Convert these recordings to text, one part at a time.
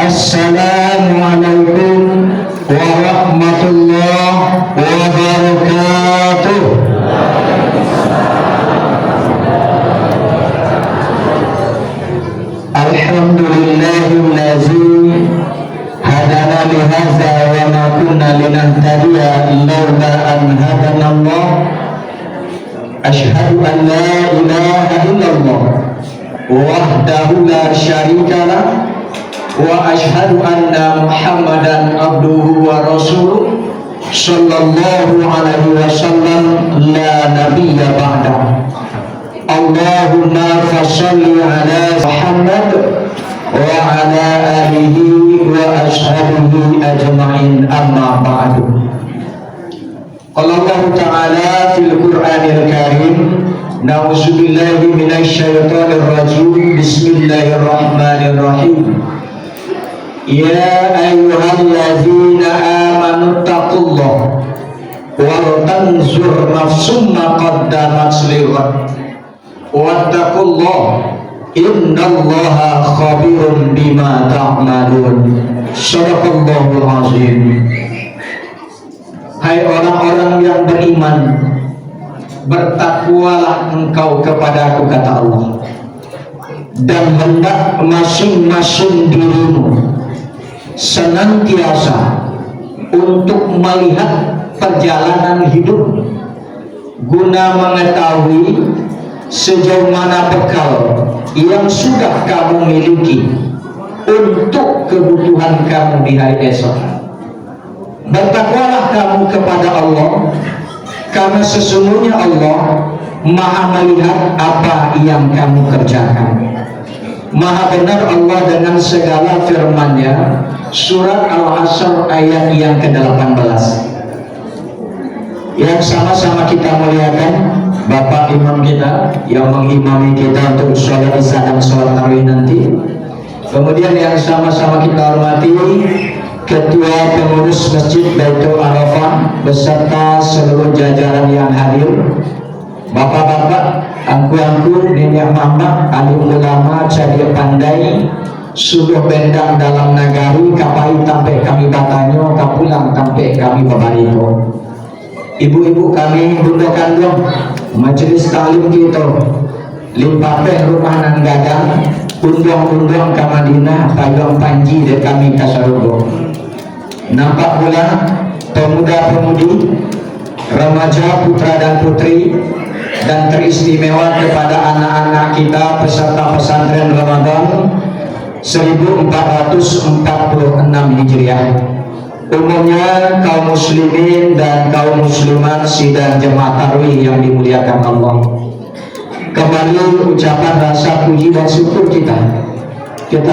Assalamualaikum warahmatullahi wabarakatuh. Alhamdulillahillazi hadana lihadza wa ma kunna linahtadiya laula an hadana Allah. Asyhadu an la ilaha illallah wahdahu la syarikalah wa asyhadu anna Muhammadan abduhu wa rasuluh sallallahu alaihi wasallam la nabiyya ba'da. Allahumma fasholli ala Muhammad wa ala alihi wa ashabihi ajma'in, amma ba'du. Allah Ta'ala fil Qur'anil Karim, na'udzubillahi minasyaitonir rajim, bismillahirrahmanirrahim. Ya ayyuhalladzina amanu taqullaha wal tanzur nafsum ma qaddamat lighad wattaqullaha innallaha khabirun bima ta'malun. Shadaqallahul azim. Hai orang-orang yang beriman, bertakwalah engkau kepadaku, kata Allah, dan hendak masing-masing dirimu senantiasa untuk melihat perjalanan hidup guna mengetahui sejauh mana bekal yang sudah kamu miliki untuk kebutuhan kamu di hari esok. Bertakwalah kamu kepada Allah, karena sesungguhnya Allah Maha melihat apa yang kamu kerjakan. Maha benar Allah dengan segala firman-Nya. Surat Al-Asr ayat yang ke-18 yang sama-sama kita muliakan Bapak Imam kita yang mengimami kita untuk sholat isya dan sholat tarawih nanti. Kemudian yang sama-sama kita hormati Ketua Pengurus Masjid Baitul Arafah beserta seluruh jajaran yang hadir, bapak-bapak, angku-angku, nenek mama, alim ulama, cadia pandai, suluh bendang dalam nagari, kapai tampe kami batanyo, kapulang tampe kami babariko. Ibu-ibu kami, bunda kandung, majelis talim kita, limpapeh rumah nan gadang, undang-undang ke Madinah, payung panji dan kami kasarugo. Nampak pula pemuda-pemudi, remaja, putra dan putri, dan teristimewa kepada anak-anak kita peserta pesantren Ramadan 1446 Hijriah. Umumnya kaum muslimin dan kaum muslimat sidang jemaah tarawih yang dimuliakan Allah. Kembali ucapan rasa puji dan syukur kita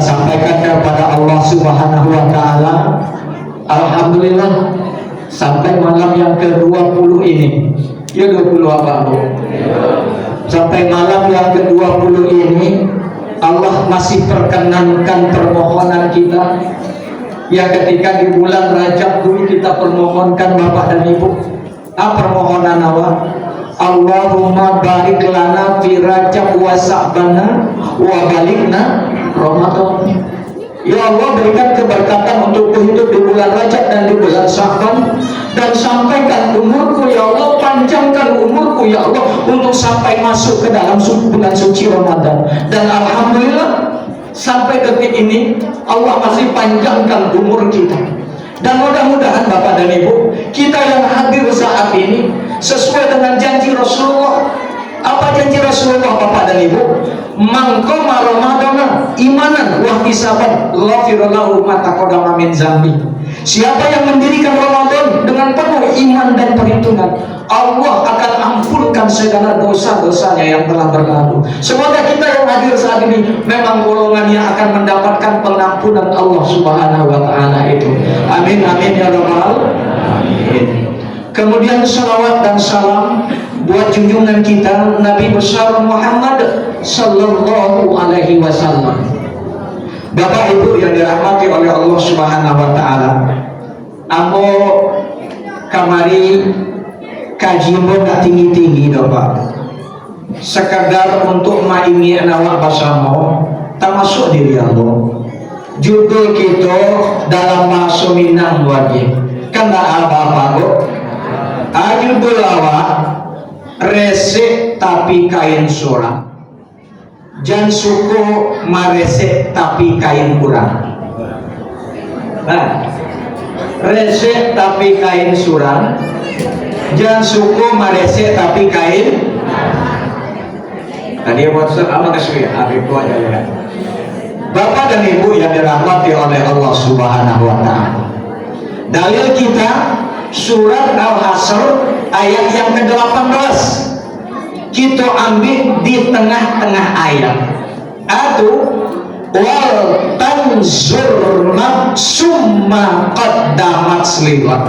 sampaikan kepada Allah Subhanahu wa Ta'ala. Alhamdulillah, sampai malam yang ke-20 ini, ya 20 apa Bu? Sampai malam yang ke-20 ini Allah masih perkenankan permohonan kita yang ketika di bulan Rajab dulu kita permohonkan Bapak dan Ibu. Permohonan awal, Allahumma barik lana fi Rajab wa Sa'bana wa balikna Ramadan. Ya Allah, berikan keberkatan untuk hidup di bulan Rajab dan di bulan Sya'ban, dan sampaikan umurku ya Allah, panjangkan umurku ya Allah untuk sampai masuk ke dalam bulan suci Ramadan. Dan alhamdulillah sampai detik ini Allah masih panjangkan umur kita. Dan mudah-mudahan Bapak dan Ibu, kita yang hadir saat ini sesuai dengan janji Rasulullah. Apa janji Rasulullah Bapak dan Ibu? Man qama Ramadana imanan wa ihtisaban ghafira lahu ma taqaddama min dzambi. Siapa yang mendirikan Ramadan dengan penuh iman dan perhitungan, Allah akan ampunkan segala dosa-dosanya yang telah berlalu. Semoga kita yang hadir saat ini memang golongan yang akan mendapatkan pengampunan Allah Subhanahu wa Ta'ala itu. Amin amin ya rabbal alamin. Kemudian salawat dan salam buat junjungan kita Nabi besar Muhammad sallallahu alaihi wasallam. Bapak Ibu yang dirahmati oleh Allah Subhanahu wa Ta'ala, ambo kamari kaji nggak tinggi-tinggi Bapak, sekadar untuk maingi awak basamo termasuk diri Allah. Judul kita dalam masuk minang wajib. Kena apa-apa kok? Judul awak resik tapi kain surat. Jan suku maresik tapi kain kurang. Nah, resik tapi kain surat. Jan suku maresik tapi kain. Tadi WhatsApp apa kasih ya? Itu aja ya. Bapak dan Ibu yang dirahmati oleh Allah Subhanahu wa taala. Dalil kita surat Al-Hasr ayat yang ke-18. Kita ambil di tengah-tengah ayat. Wal tanzur summa qaddamat seliwat.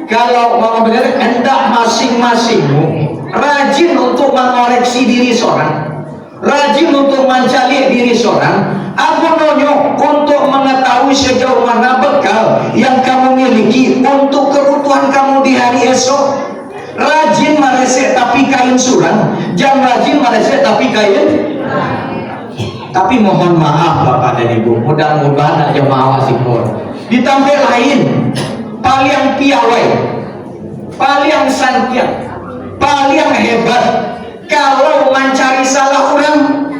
Kalau mau benar, hendak masing-masingmu rajin untuk mengoreksi diri seorang, rajin untuk mencari diri seorang. Aku nonyo untuk mengetahui sejauh mana bekal yang kamu miliki untuk kebutuhan kamu di hari esok. Rajin meresek tapi kain suran, jangan rajin meresek tapi kain. Tapi mohon maaf Bapak dan Ibu, mudah-mudahan aja maaf sipur. Ditampil lain, paling piawai, paling santian, paling hebat. Kalau mencari salah orang,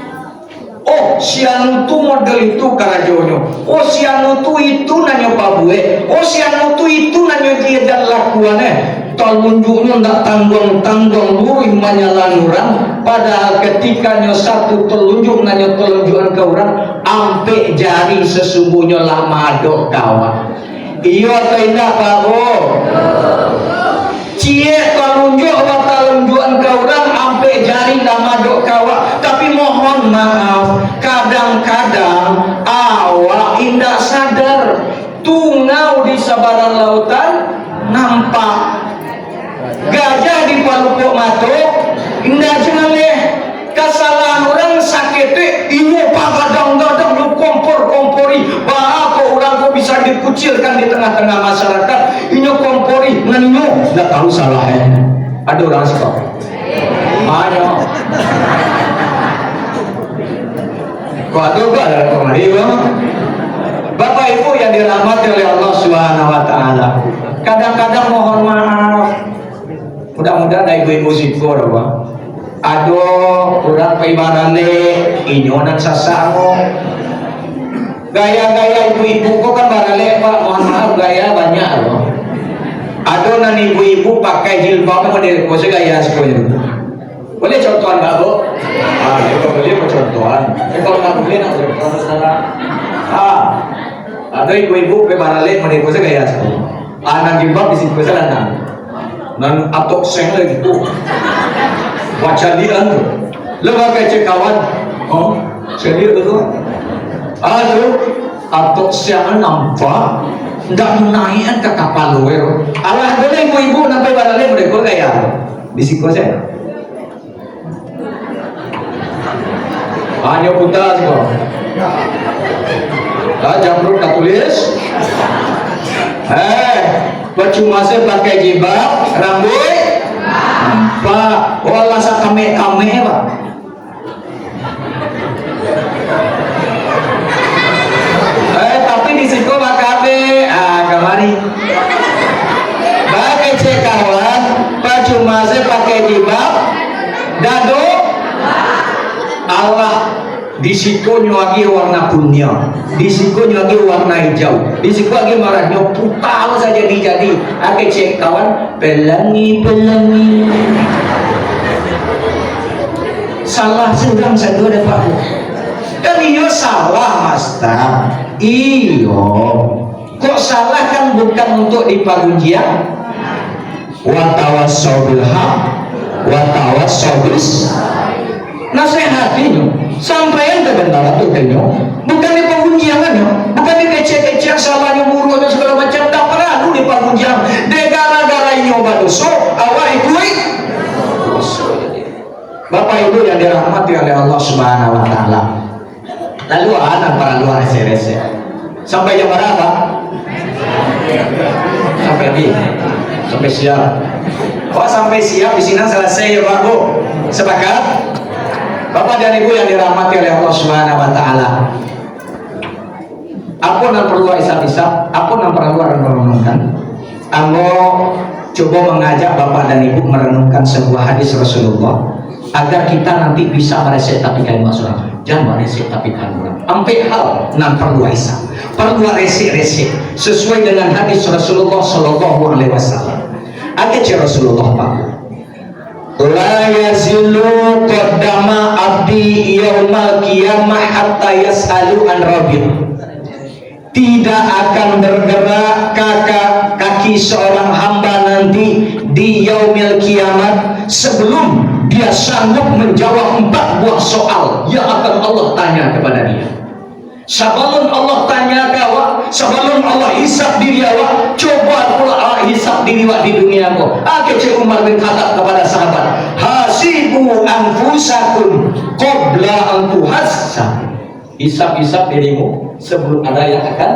oh sianu tu model itu karajonyo, oh sianu tu itu nanyo pabue, oh sianu tu itu nanyo dia dan lakuannya. Telunjuknya ndak tanggung-tanggung luih menyalan orang, padahal ketika nyo satu telunjuk nanyo telunjukan ke orang, ampe jari sesungguhnya lama dok kawan. Iyo atau indah Pak Bo? Cie telunjuk atau telunjukan ke orang ampe jari lama dok kawan. Tapi mohon maaf, kadang-kadang awak indah sadar tungau di sabaran lautan nampak. Gajah di palupuk matuk indah jangan kesalahan orang sakit ini pagadang-gadang lu kompor-kompori bahwa orang kok bisa dikucilkan di tengah-tengah masyarakat ini kompori ngenyo nggak tahu salahnya. Ada orang stop ayo kok ada gak ada kemari Bapak Ibu yang dirahmati oleh Allah Subhanahu wa taala. Kadang-kadang mohon maaf, mudah-mudahan ibu-ibu syukur Pak. Aduh, kurang peibarannya inyonan sasango. Gaya-gaya ibu-ibu kok kan barale Pak, mohon maaf gaya banyak loh. Aduh, nan ibu-ibu pakai jilbab model kose gaya sekolah. Boleh contohan Pak Bu? Boleh contohan. Kalau nggak boleh nak kalau salah. Ada ibu-ibu pakai barale model kose gaya sekolah. Anak jilbab di situ sana. Nan atok seng lagi tu. Baca dia tu. Lembaga cekawan. Oh, serius tu. Aduh, atok seng nampak. Ndak naik ke kapal luar. Alah boleh ibu-ibu nampai barale mereka gaya. Bisiko saya. Hanya putar semua. Jamrut tak tulis. Percuma saya pakai jilbab, rambut, Pak, wala sa kame-kame Pak. Tapi di situ makabe, kemari. Pakai cekawan, percuma saya pakai jilbab, dado, Allah. Di situ lagi warna kuning, di situ lagi warna hijau, di situ lagi marahnya putar saja dijadi. Aku cek kawan, pelangi. Salah sedang saya ada Pak. Kan iyo salah Master. Iyo. Kok salah kan bukan untuk dipagunjian. Wa tawassau bil haq, wa tawassau bis. Nasihatinya sampaian ke benar itu bukan di pengunjiannya, bukan di kece-kece salahnya buruk dan segala macam. Tak perlu di pengunjian. Gara-gara nyoba dosa awal itu Bapak Ibu yang dirahmati oleh Allah Subhanahu wa taala. Lalu anak para luar rese sampai jam berapa? Sampai siap. Oh sampai siap di sini selesai ya Pak Bu. Sepakat? Bapak dan Ibu yang dirahmati oleh Allah Subhanahu wa taala. Apa yang perlu isap-isap, apa yang perlu merenungkan. Ambo coba mengajak Bapak dan Ibu merenungkan sebuah hadis Rasulullah agar kita nanti bisa meresep tapi kalimat surah. Jangan meresep tapi kalimat. Sampai hal nan perlu isap, perlu resep sesuai dengan hadis Rasulullah Sallallahu Alaihi Wasallam. Ada Rasulullah Pak. La yazilu qaddama abdi yaumal qiyamah hatta yas'alu an rabbih. Tidak akan bergerak kaki seorang hamba nanti di yaumil kiamat sebelum dia sanggup menjawab 4 buah soal yang akan Allah tanya kepada dia. Sebelum Allah tanya kau, sebelum Allah hisab diri awak, coba pula hisab diri awak di dunia kau. Akhirnya Umar bin Khattab kepada sahabat, hasibu anfusakum qabla an tuhasab. Hisab dirimu sebelum ada yang akan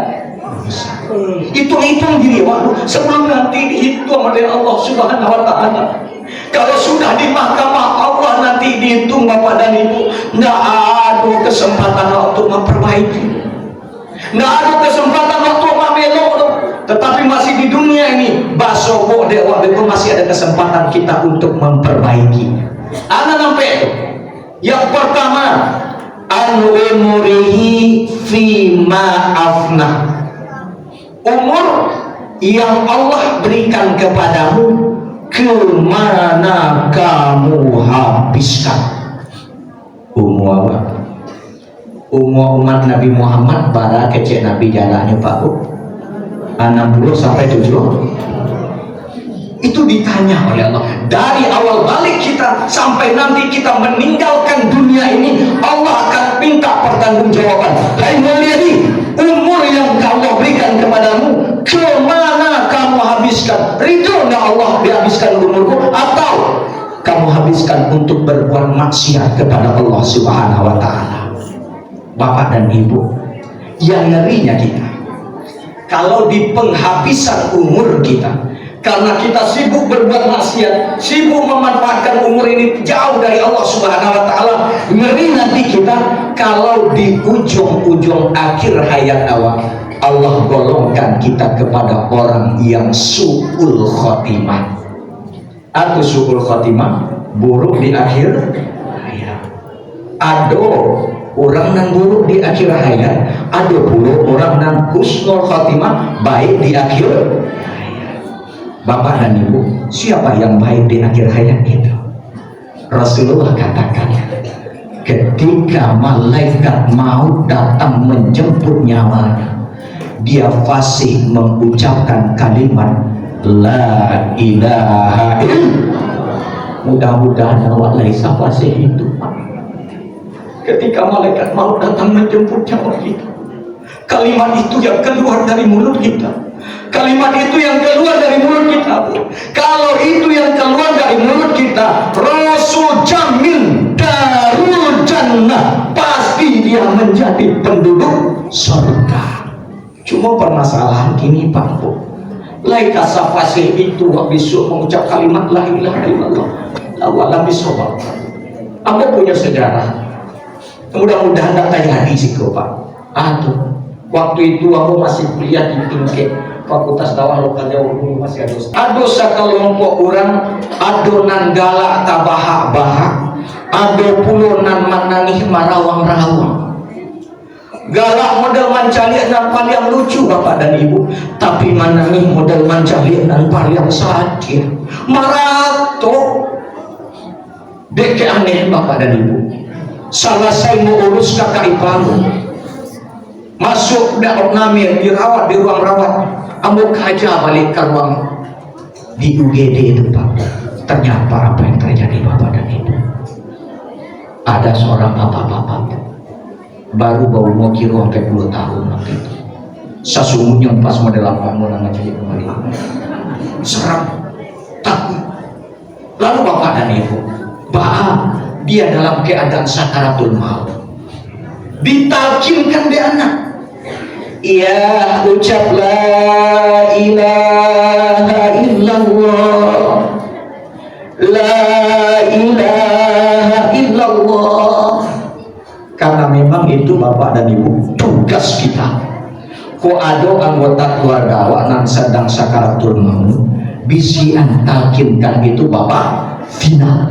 hitung diri awak sebelum nanti dihitung oleh Allah Subhanahu wa taala. Kalau sudah di mahkamah Allah nanti dihitung Bapak dan Ibu, tidak ada kesempatan untuk memperbaiki, tidak ada kesempatan untuk membelok. Tetapi masih di dunia ini basobo dewa itu masih ada kesempatan kita untuk memperbaiki. Anak sampai itu. Yang pertama, an-umurihi fima afnah. Umur yang Allah berikan kepadamu, kemana kamu habiskan? Umur apa? Umur umat Nabi Muhammad pada kecil Nabi jalannya Pak Bu 60 sampai 70. Itu ditanya oleh Allah dari awal balik kita sampai nanti kita meninggalkan dunia ini. Allah akan minta pertanggungjawaban. Hai mulyadi, umur yang Allah berikan kepadamu, kemana kamu habiskan? Ridho nggak Allah dihabiskan umurku, atau kamu habiskan untuk berbuat maksiat kepada Allah Subhanahu wa taala? Bapak dan Ibu, yang ngerinya kita kalau di penghabisan umur kita karena kita sibuk berbuat maksiat, sibuk memanfaatkan umur ini jauh dari Allah Subhanahu wa taala, ngeri nanti kita kalau di ujung-ujung akhir hayat awal Allah golongkan kita kepada orang yang su'ul khotimah. Atau su'ul khotimah, buruk di akhir hayat. Ada orang yang buruk di akhir hayat, ada pula orang yang husnul khotimah, baik di akhir. Bapak dan Ibu, siapa yang baik di akhir hayat itu? Rasulullah katakan, ketika malaikat maut datang menjemput nyawanya, dia fasih mengucapkan kalimat la ilaha illallah. Mudah-mudahan awak laisa fasih itu. Ketika malaikat maut datang menjemput nyawa kita, kalimat itu yang keluar dari mulut kita. Kalimat itu yang keluar dari mulut kita. Kalau itu yang keluar dari mulut kita, Rasul jamin darul jannah, pasti dia menjadi penduduk surga. Cuma permasalahan kini Pak Bu, laika safasih itu besok mengucap kalimat la ilaha illallah awalam bisobat. Aku punya sejarah, mudah-mudahan tak terjadi sih Pak. Aduh, waktu itu aku masih kuliah di tingkat Fakultas Dakwah Lokal Jawa Timur, masih ada sekelompok orang adonan galak tabahak-bahak, ada puluh nan menangis marawang-rawang. Galak model mancaliak nan paling lucu Bapak dan Ibu, tapi menangis model mancaliak nan paling sakit. Marato dek aneh Bapak dan Ibu. Salah saya mau urus kakak ipamu, masuk dalam namir dirawat di ruang rawat. Ambo kaja balik ke ruang di UGD itu Pak. Ternyata apa yang terjadi Bapak dan Ibu, ada seorang bapak-bapak baru bau mau kiro sampai 10 tahun waktu itu. Sesungguhnya pas model apa mau jadi kembali seram takut. Lalu Bapak dan Ibu, dia dalam keadaan sakaratul maut, ditalkinkan dia anak, ya ucap la ilaha illallah, la ilaha illallah. Karena memang itu Bapak dan Ibu tugas kita ko ado anggota keluarga awak nan sedang sakaratul maut bisi antakinkan itu bapak final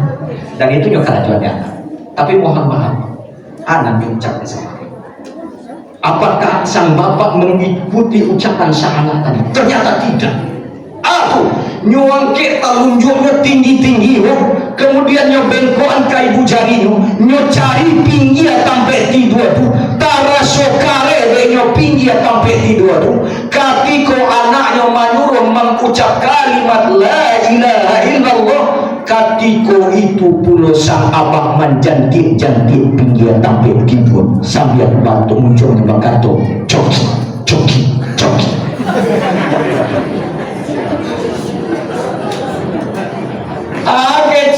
dan itu juga ada tapi mohon maaf anak mengucapkan sama apakah sang bapak mengikuti ucapan syahadat tadi? Ternyata tidak. Aku nyuangke talunjuknya tinggi-tinggi kemudian nyobengkoan ke ibu jarinya nyocari pinggi sampai tidur tu tarasokare denyo pinggi sampai tidur tu katiko anaknya manurung mengucap kalimat la ilaha illallah katiko itu pula sang abang menjantik-jantik pinggi sampai tidur sambil batu munculnya bakato coki coki coki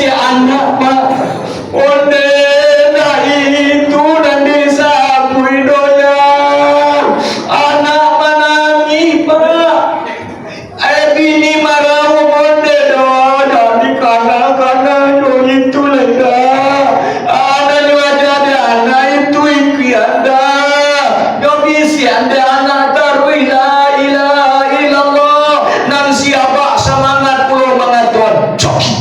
kece anak pak onde na itu dan disapu idonya anak menangi pak bini marah onde do dari kana do itu lega ada juga ada anak itu iki ada do bisi ada anak taruh la ilaha illallah nan siapa semangat pulau mengatur coki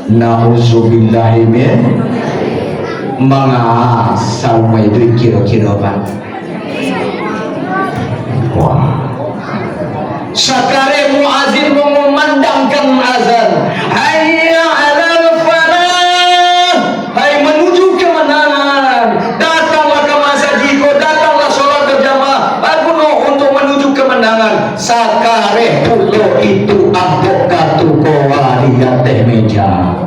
na'udzubillahi min mengasal itu kira-kira pak wah sakare muazin mengumandangkan azan hayya alal falah hai menuju kemenangan datanglah ke masjidku datanglah sholat berjamaah aku untuk menuju kemenangan sakare pulo itu abok katu kowaliyat teh meja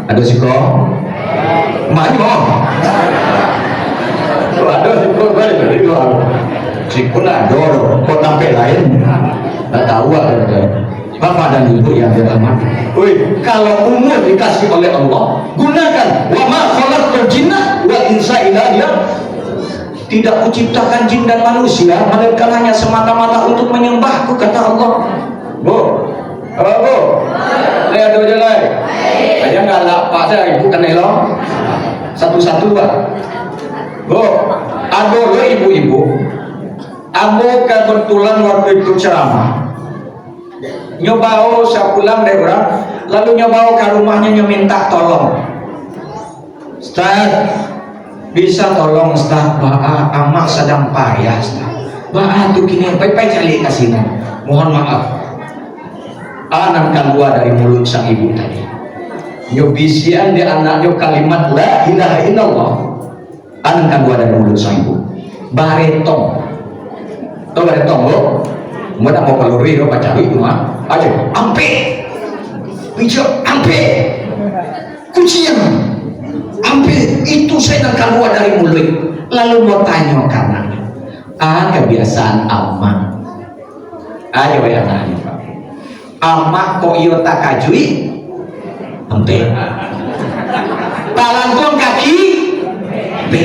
ada siko maju ada siko balik dari luar siko nador kok sampai lain nggak tahu ada bapak dan ibu yang dirahmati. Woi, kalau umur dikasih oleh Allah gunakan wa ma khalaqtul jinna wal insa illa tidak kuciptakan jin dan manusia melainkan hanya semata-mata untuk menyembahku kata Allah. Bu lihat dulu jalan aja nggak lapak saya ibu kenal lo satu-satu pak bu ada lo ibu-ibu aku kebetulan waktu itu ceramah nyobao saya pulang dari orang lalu nyobao ke rumahnya minta tolong Ustaz bisa tolong Ustaz amak sedang payah Ustaz tuh kini baik-baik cari kasihnya mohon maaf anak keluar dari mulut sang ibu tadi nyobisian di anaknya kalimat la ilaha illallah anak keluar dari mulut sang ibu baretong tau baretong lo mau tak mau kalori lo baca itu mah aja ampe bijak ampe kucing ampe itu saya nak keluar dari mulut lalu mau tanya karena kebiasaan amak aja bayangkan amak kok iyo tak kajui empe talantung kaki empe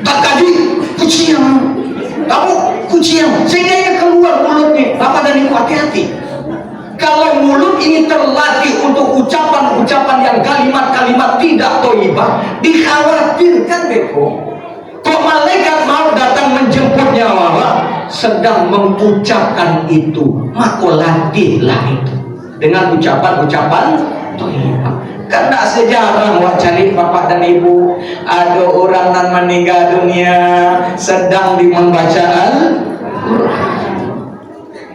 tak kajui kucing kamu kucing sehingga ini keluar mulutnya bapak dan ibu hati-hati kalau mulut ini terlatih untuk ucapan-ucapan yang kalimat-kalimat tidak thayyibah dikhawatirkan beko kok malaikat mau datang menjemputnya wawa sedang mengucapkan itu maka latihlah itu dengan ucapan-ucapan thayyibah karena sejarah cari bapak dan ibu ada orang yang meninggal dunia sedang membaca Al-Quran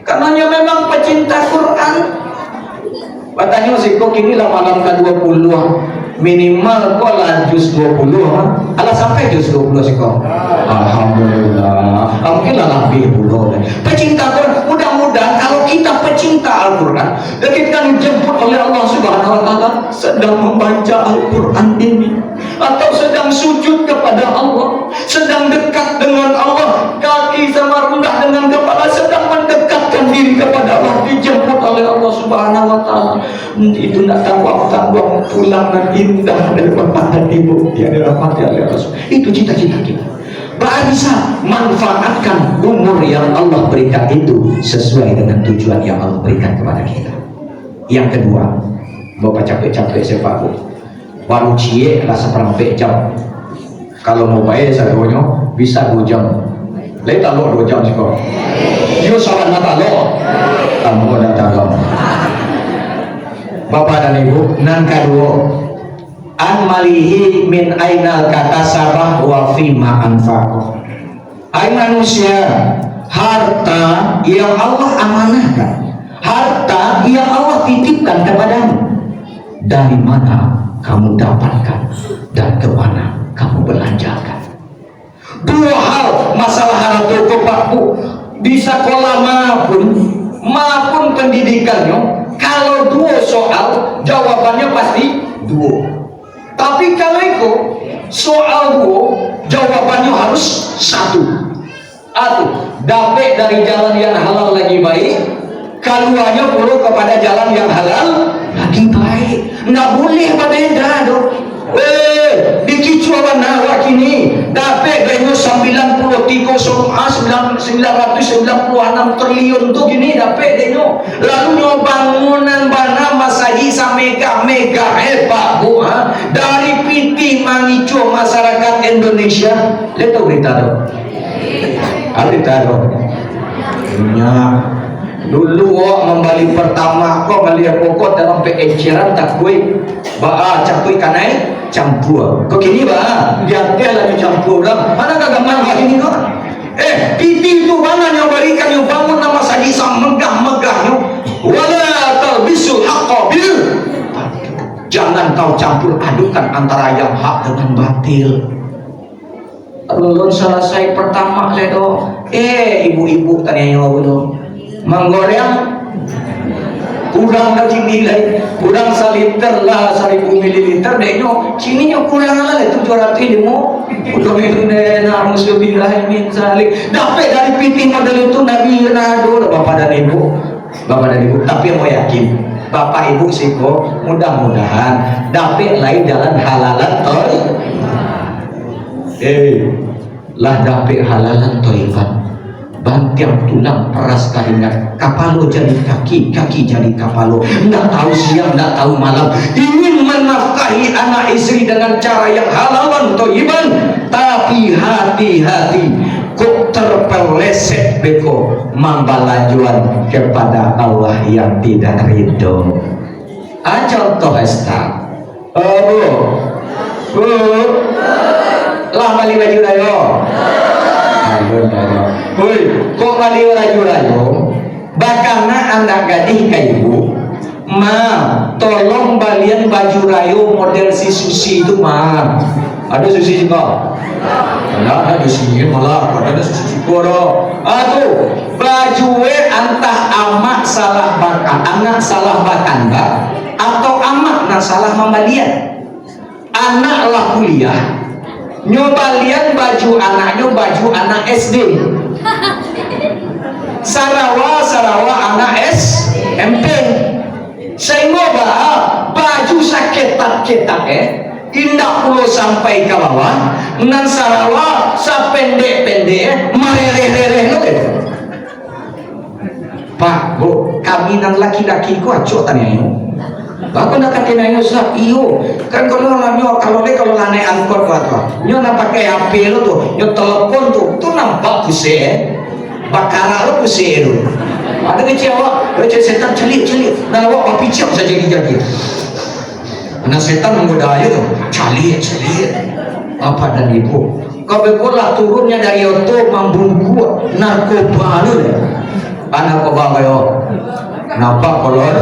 karena memang pecinta Quran katanya sih kok inilah malam ke-20 minimal kok lah juz 20 ala sampai juz 20 sih kok alhamdulillah mungkin lah lebih dulu pecinta Quran mudah-mudahan kalau kita pecinta Al-Quran dan kita dijemput oleh Allah Subhanahu wa Ta'ala sedang membaca Al-Quran ini atau sedang sujud kepada Allah sedang dekat dengan Allah kaki sama rendah dengan kepala sedang mendekatkan diri kepada Allah dijemput oleh Allah Subhanahu wa Ta'ala itu nak tanggung pulang dan indah dari bapak dan ibu yang dirahmati oleh Allah itu cita-cita kita bisa manfaatkan umur yang Allah berikan itu sesuai dengan tujuan yang Allah berikan kepada kita. Yang kedua, bapak capek-capek sepak baru cie rasa perampek jam kalau mau bayar saya bisa 2 jam. Lain tak lo 2 jam juga. Yo salat mata lo. Kamu dah tahu. Bapak dan Ibu, nan kedua, an malihi min ainal katasabah wa fima anfaq. Hai manusia, harta yang Allah amanahkan, harta yang Allah titipkan kepadamu, dari mana kamu dapatkan dan kemana kamu belanjakan. 2 hal masalah harta kepakku di sekolah maupun pendidikannya. Kalau 2 soal jawabannya pasti 2, tapi kalau itu soal 2 jawabannya harus 1. Dapat dari jalan yang halal lagi baik, keduanya perlu kepada jalan yang halal lagi baik. Nggak boleh berbeda dong. Dikicuawan nawa kini dapat dari 996 triliun tuh gini dapat denyo. Lalu nyo bangunan bana masahi mega hebat bu dari piti mangicu masyarakat Indonesia. Lihat berita dong. Berita dong. Dulu membalik pertama kok balik pokok dalam pengejaran tak kue cakui kanai campur kok kini dia lagi campur lah mana kagak mana ini kok titi itu mana yang berikan yang bangun nama sadisa megah-megah wala talbisul haqqa bil, jangan kau campur adukan antara yang hak dengan batil. Belum selesai pertama ledo ibu-ibu tanya belum menggoreng kurang dari nilai kurang saliter lah 1000 mililiter denyo sininya kurang lah 700 ilmu udah minna muslimin min salik dapat dari piting model itu Nabi Ronaldo bapak dan ibu tapi mau yakin bapak ibu sih kok mudah-mudahan dapat lain jalan halalan toy lah dapat halalan toiban bantiang tulang peras keringat kapalo jadi kaki jadi kapalo, nggak tahu siang nggak tahu malam ingin menafkahi anak istri dengan cara yang halalan toiban, tapi hati-hati kok terpeleset beko mambalanjuan kepada Allah yang tidak ridho. Contoh esta lah balik baju rayo. Hoi, kok kali rayu-rayu bakana anda gadih ke ibu tolong balian baju rayu model si Susi itu ada Susi juga ada di sini malah ada Susi juga baju antah amak salah bakan anak salah bakan atau amak nak salah membalian anak lah kuliah nyobalian baju anak SD Sarawa anak SMP sehingga baju saketak-ketak indah pulau sampai ke bawah nan Sarawa sapendek-pendek marereh-rereh Pak Bu kami nan laki-laki ku acok tanya aku nak kata nanya sah iyo kan kalau lane angkot nyo nak pakai HP lo tuh nyo telepon tuh nampak pusing bakara lo pusing lo ada kecewa setan celik nah awak picam saja jadi anak setan menggoda aja tuh celik apa dan ibu kau bekolah turunnya dari oto membungku narkoba lo narkoba kayo nampak kolor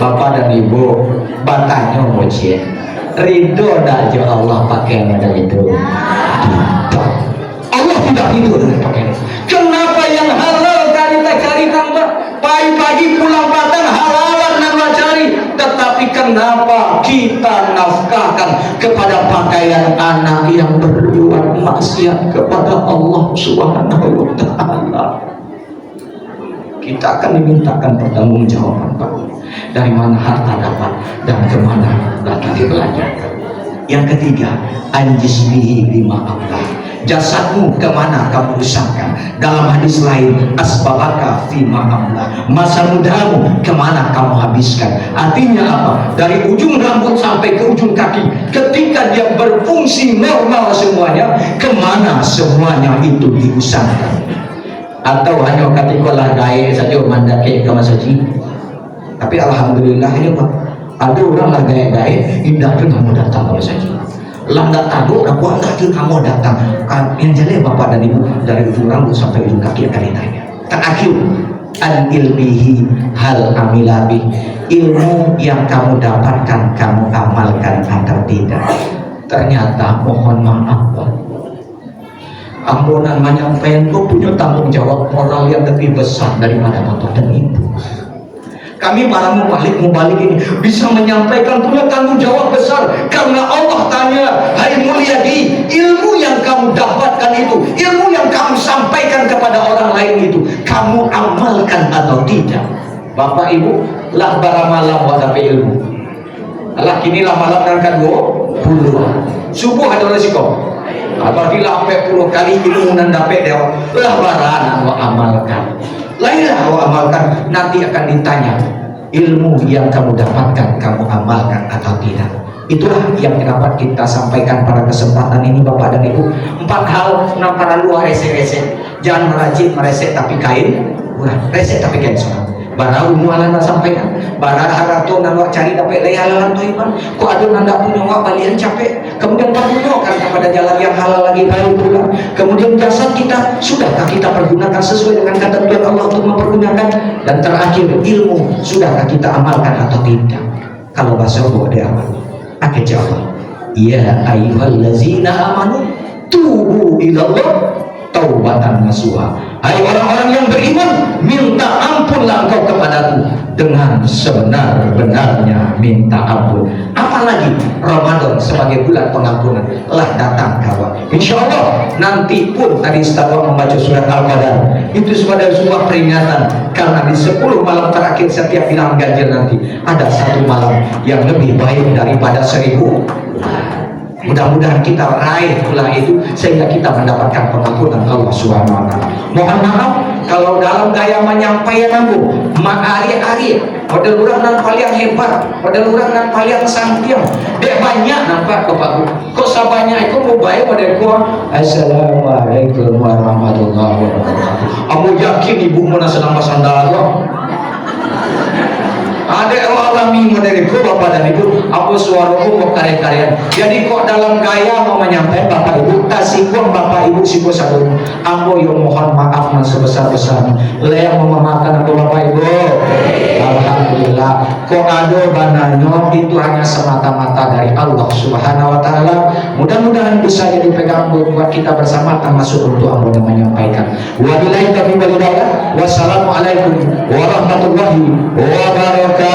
bapak dan ibu batanya muji ridho aja Allah pakai model itu Allah tidak ridho dengan pakaian. Kenapa yang halal cari tambah pagi-pagi pulang batang halalan nama cari, tetapi kenapa kita nafkahkan kepada pakaian anak yang berbuat maksiat kepada Allah Subhanahu wa Ta'ala? Kita akan dimintakan pertanggungjawaban Pak. Dari mana harta dapat dan kemana data dibelanjakan. Yang ketiga, anjisbihi bima Allah, Jasadmu kemana kamu usahkan? Dalam hadis lain, asbabaka fima amla, masa mudamu kemana kamu habiskan? Artinya apa? Dari ujung rambut sampai ke ujung kaki, ketika dia berfungsi normal semuanya, kemana semuanya itu diusahakan? Atau hanya ketika lah gaya saja mandake ke masaji? Tapi alhamdulillah ini Pak, ada orang lah gaya-gaya indah tu kamu datang ke masaji. Lah datang tu aku anggap tu kamu datang. Yang jadi bapak dan ibu dari ujung rambut sampai ujung kaki akan ditanya. Terakhir, an ilmihi hal amilabi, ilmu yang kamu dapatkan kamu amalkan atau tidak? Ternyata mohon maaf Pak, ampunan menyampaikan itu punya tanggung jawab moral yang lebih besar daripada bapak dan ibu. Kami para mubalik ini bisa menyampaikan punya tanggung jawab besar karena Allah tanya, hai mulyadi, ilmu yang kamu dapatkan itu, ilmu yang kamu sampaikan kepada orang lain itu, kamu amalkan atau tidak? Bapak ibu, lah bara malam wadapi ilmu. Lah kini lah malam kan 20. Subuh ada resiko. Apabila sampai 10 kali ilmu nan dapat dewa, lah barana wa amalkan. Lainlah wa amalkan, nanti akan ditanya ilmu yang kamu dapatkan kamu amalkan atau tidak. Itulah yang dapat kita sampaikan pada kesempatan ini Bapak dan Ibu. 4 hal yang para luar rese-rese. Jangan merajin meresek tapi kain, resek tapi kain soal. Bara umualan sampaikan, bara harato nang cari dapat lehalan tu iman. Kok ada nanda punya wak balian capek. Kemudian pergunakan kepada jalan yang halal lagi baru pula. Kemudian jasad kita sudahkah kita pergunakan sesuai dengan ketentuan Allah untuk mempergunakan? Dan terakhir ilmu sudahkah kita amalkan atau tidak? Kalau bahasa buat dia apa? Akan jawab, ya ayyuhallazina amanu tubu ilallah taubatan nasuha. Hai orang-orang yang beriman, minta ampunlah engkau kepadaku dengan sebenar-benarnya minta ampun. Apalagi Ramadan sebagai bulan pengampunan telah datang kawan. Insya Allah nanti pun tadi setelah membaca surat Al-Qadar itu sebagai sebuah peringatan, karena di 10 malam terakhir setiap bilang ganjil nanti ada 1 malam yang lebih baik daripada 1000. Mudah-mudahan kita raih pula itu sehingga kita mendapatkan pengampunan Allah Subhanahu wa taala. Mohon maaf kalau dalam gaya menyampaikan aku ari-ari pada orang nan paling hebat, pada orang nan paling sampiang. Dek banyak nampak Bapakku. Kok sabanyak itu mau baik pada ku. Assalamualaikum warahmatullahi wabarakatuh. Aku yakin ibu mana sedang bersandar Allah. Ada alami modeliku Bapak dan Ibu, aku suaraku kok karya-karya. Jadi kok dalam gaya mau menyampaikan Bapak Ibu, tak singgung Bapak Ibu siku sadun. Aku yang mohon maaf yang sebesar-besarnya. Yang memaafkan aku Bapak Ibu. Alhamdulillah. Kok ada bananya itu hanya semata-mata dari Allah Subhanahu wa taala. Mudah-mudahan bisa jadi pegang buat kita bersama termasuk untuk aku yang menyampaikan. Wabillahi taufiq wal hidayah. Wassalamualaikum warahmatullahi wabarakatuh.